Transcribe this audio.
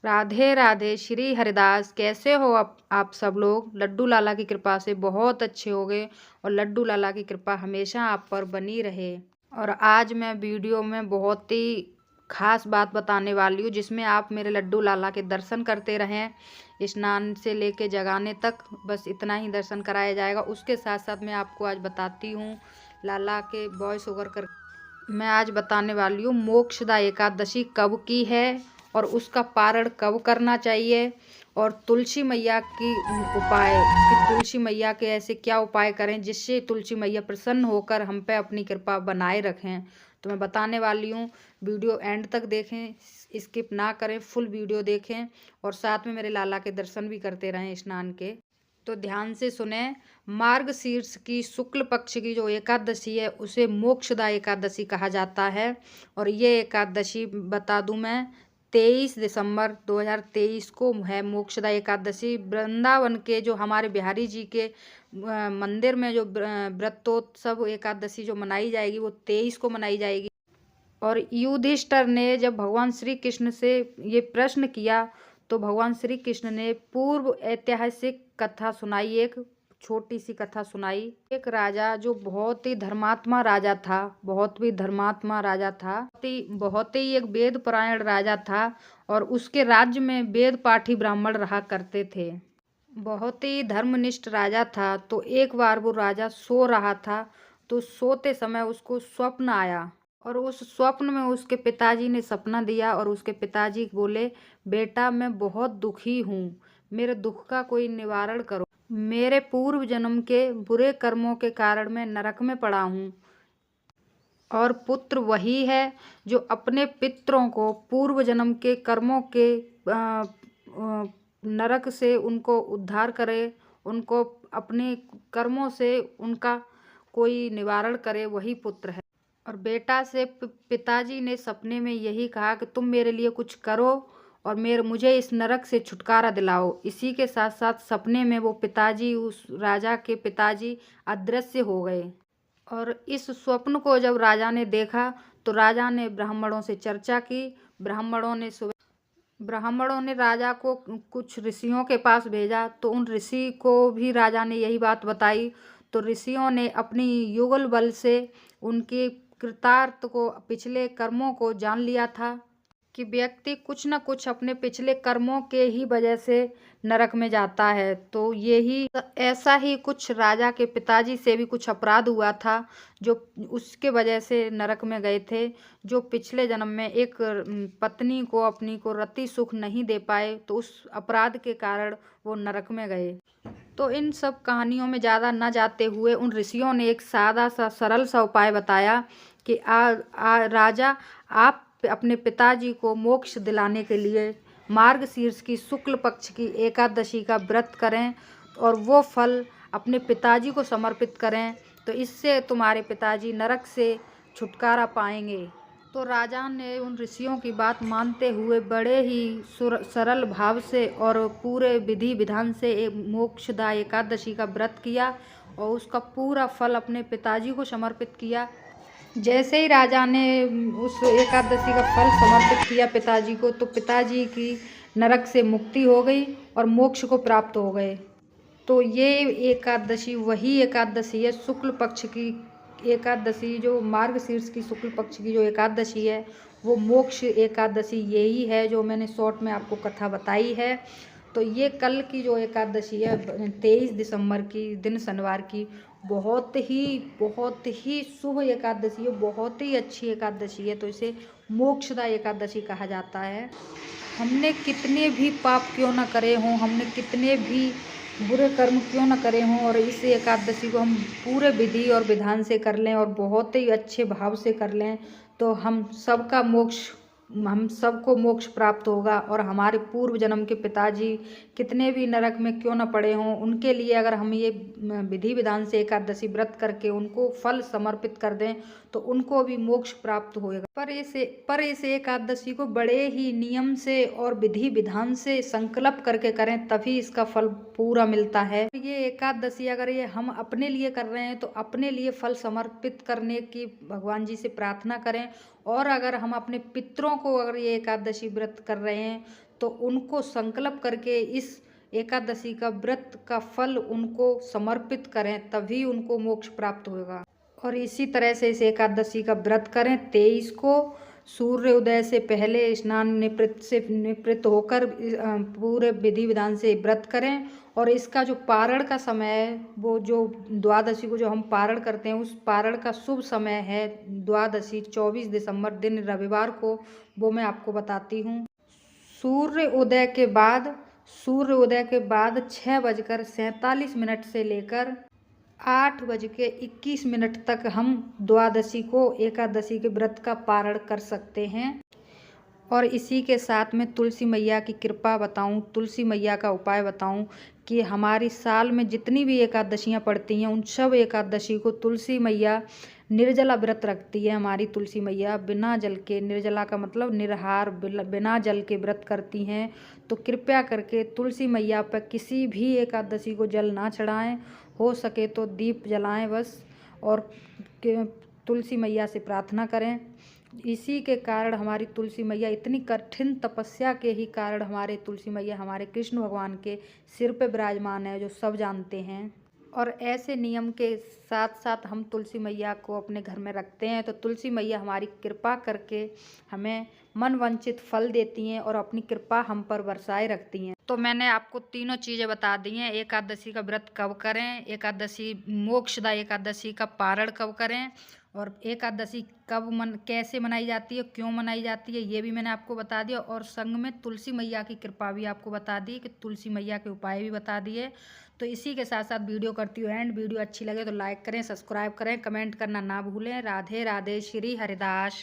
राधे राधे श्री हरिदास। कैसे हो आप सब लोग? लड्डू लाला की कृपा से बहुत अच्छे हो गए और लड्डू लाला की कृपा हमेशा आप पर बनी रहे। और आज मैं वीडियो में बहुत ही खास बात बताने वाली हूँ जिसमें आप मेरे लड्डू लाला के दर्शन करते रहें। स्नान से लेके जगाने तक बस इतना ही दर्शन कराया जाएगा। उसके साथ साथ मैं आपको आज बताती हूँ लाला के वॉइस ओवर कर मैं आज बताने वाली हूँ मोक्षदा एकादशी कब की है और उसका पारण कब करना चाहिए। और तुलसी मैया की उपाय कि तुलसी मैया के ऐसे क्या उपाय करें जिससे तुलसी मैया प्रसन्न होकर हम पे अपनी कृपा बनाए रखें। तो मैं बताने वाली हूँ, वीडियो एंड तक देखें, स्किप ना करें, फुल वीडियो देखें और साथ में मेरे लाला के दर्शन भी करते रहें स्नान के। तो ध्यान से सुने। मार्गशीर्ष की शुक्ल पक्ष की जो एकादशी है उसे मोक्षदा एकादशी कहा जाता है। और ये एकादशी बता दूं मैं 23 दिसंबर 2023 को है मोक्षदा एकादशी। वृंदावन के जो हमारे बिहारी जी के मंदिर में जो व्रतोत्सव एकादशी जो मनाई जाएगी वो 23 को मनाई जाएगी। और युधिष्ठिर ने जब भगवान श्री कृष्ण से ये प्रश्न किया तो भगवान श्री कृष्ण ने पूर्व ऐतिहासिक कथा सुनाई, एक छोटी सी कथा सुनाई। एक राजा जो बहुत ही धर्मात्मा राजा था, बहुत ही धर्मात्मा राजा था, बहुत ही एक वेद परायण राजा था और उसके राज्य में वेद पाठी ब्राह्मण रहा करते थे। बहुत ही धर्मनिष्ठ राजा था। तो एक बार वो राजा सो रहा था तो सोते समय उसको स्वप्न आया और उस स्वप्न में उसके पिताजी ने सपना दिया और उसके पिताजी बोले, बेटा मैं बहुत दुखी हूँ, मेरे दुख का कोई निवारण करो। मेरे पूर्व जन्म के बुरे कर्मों के कारण मैं नरक में पड़ा हूँ और पुत्र वही है जो अपने पितरों को पूर्व जन्म के कर्मों के नरक से उनको उद्धार करे, उनको अपने कर्मों से उनका कोई निवारण करे, वही पुत्र है। और बेटा से पिताजी ने सपने में यही कहा कि तुम मेरे लिए कुछ करो और मुझे इस नरक से छुटकारा दिलाओ। इसी के साथ साथ सपने में वो पिताजी, उस राजा के पिताजी अदृश्य हो गए। और इस स्वप्न को जब राजा ने देखा तो राजा ने ब्राह्मणों से चर्चा की। ब्राह्मणों ने राजा को कुछ ऋषियों के पास भेजा तो उन ऋषि को भी राजा ने यही बात बताई। तो ऋषियों ने अपनी युगल बल से उनके कृतार्थ को, पिछले कर्मों को जान लिया था कि व्यक्ति कुछ न कुछ अपने पिछले कर्मों के ही वजह से नरक में जाता है। तो यही ऐसा ही कुछ राजा के पिताजी से भी कुछ अपराध हुआ था जो उसके वजह से नरक में गए थे। जो पिछले जन्म में एक पत्नी को, अपनी को रति सुख नहीं दे पाए तो उस अपराध के कारण वो नरक में गए। तो इन सब कहानियों में ज़्यादा न जाते हुए उन ऋषियों ने एक सादा सा सरल सा उपाय बताया कि राजा आप अपने पिताजी को मोक्ष दिलाने के लिए मार्गशीर्ष की शुक्ल पक्ष की एकादशी का व्रत करें और वो फल अपने पिताजी को समर्पित करें, तो इससे तुम्हारे पिताजी नरक से छुटकारा पाएंगे। तो राजा ने उन ऋषियों की बात मानते हुए बड़े ही सरल भाव से और पूरे विधि विधान से एक मोक्षदा एकादशी का व्रत किया और उसका पूरा फल अपने पिताजी को समर्पित किया। जैसे ही राजा ने उस एकादशी का फल समर्पित किया पिताजी को तो पिताजी की नरक से मुक्ति हो गई और मोक्ष को प्राप्त हो गए। तो ये एकादशी वही एकादशी है, शुक्ल पक्ष की एकादशी, जो मार्गशीर्ष की शुक्ल पक्ष की जो एकादशी है वो मोक्ष एकादशी यही है जो मैंने शॉर्ट में आपको कथा बताई है। तो ये कल की जो एकादशी है 23 दिसंबर की, दिन शनिवार की, बहुत ही शुभ एकादशी है, बहुत ही अच्छी एकादशी है। तो इसे मोक्षदा एकादशी कहा जाता है। हमने कितने भी पाप क्यों न करे हों, हमने कितने भी बुरे कर्म क्यों न करे हों और इस एकादशी को हम पूरे विधि और विधान से कर लें और बहुत ही अच्छे भाव से कर लें तो हम सबको मोक्ष प्राप्त होगा। और हमारे पूर्व जन्म के पिताजी कितने भी नरक में क्यों न पड़े हों, उनके लिए अगर हम ये विधि विधान से एकादशी व्रत करके उनको फल समर्पित कर दें तो उनको भी मोक्ष प्राप्त होएगा। पर इस एकादशी को बड़े ही नियम से और विधि विधान से संकल्प करके करें तभी इसका फल पूरा मिलता है। ये एकादशी अगर ये हम अपने लिए कर रहे हैं तो अपने लिए फल समर्पित करने की भगवान जी से प्रार्थना करें और अगर हम अपने पितरों को अगर ये एकादशी व्रत कर रहे हैं तो उनको संकल्प करके इस एकादशी का व्रत का फल उनको समर्पित करें, तभी उनको मोक्ष प्राप्त होगा। और इसी तरह से इस एकादशी का व्रत करें। 23 को सूर्य उदय से पहले स्नान निवृत्त होकर पूरे विधि विधान से व्रत करें। और इसका जो पारण का समय है, वो जो द्वादशी को जो हम पारण करते हैं, उस पारण का शुभ समय है द्वादशी 24 दिसंबर दिन रविवार को, वो मैं आपको बताती हूँ। सूर्य उदय के बाद 6:47 से लेकर 8:21 तक हम द्वादशी को एकादशी के व्रत का पारण कर सकते हैं। और इसी के साथ में तुलसी मैया की कृपा बताऊं, तुलसी मैया का उपाय बताऊं कि हमारी साल में जितनी भी एकादशियां पड़ती हैं, उन सब एकादशी को तुलसी मैया निर्जला व्रत रखती है। हमारी तुलसी मैया बिना जल के, निर्जला का मतलब निराहार, बिना जल के व्रत करती हैं। तो कृपया करके तुलसी मैया पर किसी भी एकादशी को जल ना चढ़ाएं, हो सके तो दीप जलाएं बस, और तुलसी मैया से प्रार्थना करें। इसी के कारण हमारी तुलसी मैया, इतनी कठिन तपस्या के ही कारण हमारे तुलसी मैया हमारे कृष्ण भगवान के सिर पे विराजमान है, जो सब जानते हैं। और ऐसे नियम के साथ साथ हम तुलसी मैया को अपने घर में रखते हैं, तो तुलसी मैया हमारी कृपा करके हमें मन वांछित फल देती हैं और अपनी कृपा हम पर बरसाए रखती हैं। तो मैंने आपको तीनों चीज़ें बता दी हैं। एकादशी का व्रत कब करें, एकादशी मोक्षदा एकादशी का पारण कब करें, और एकादशी कैसे मनाई जाती है, क्यों मनाई जाती है, ये भी मैंने आपको बता दिया। और संग में तुलसी मैया की कृपा भी आपको बता दी कि तुलसी मैया के उपाय भी बता दिए। तो इसी के साथ साथ वीडियो करती हूँ एंड। वीडियो अच्छी लगे तो लाइक करें, सब्सक्राइब करें, कमेंट करना ना भूलें। राधे राधे, श्री हरिदास।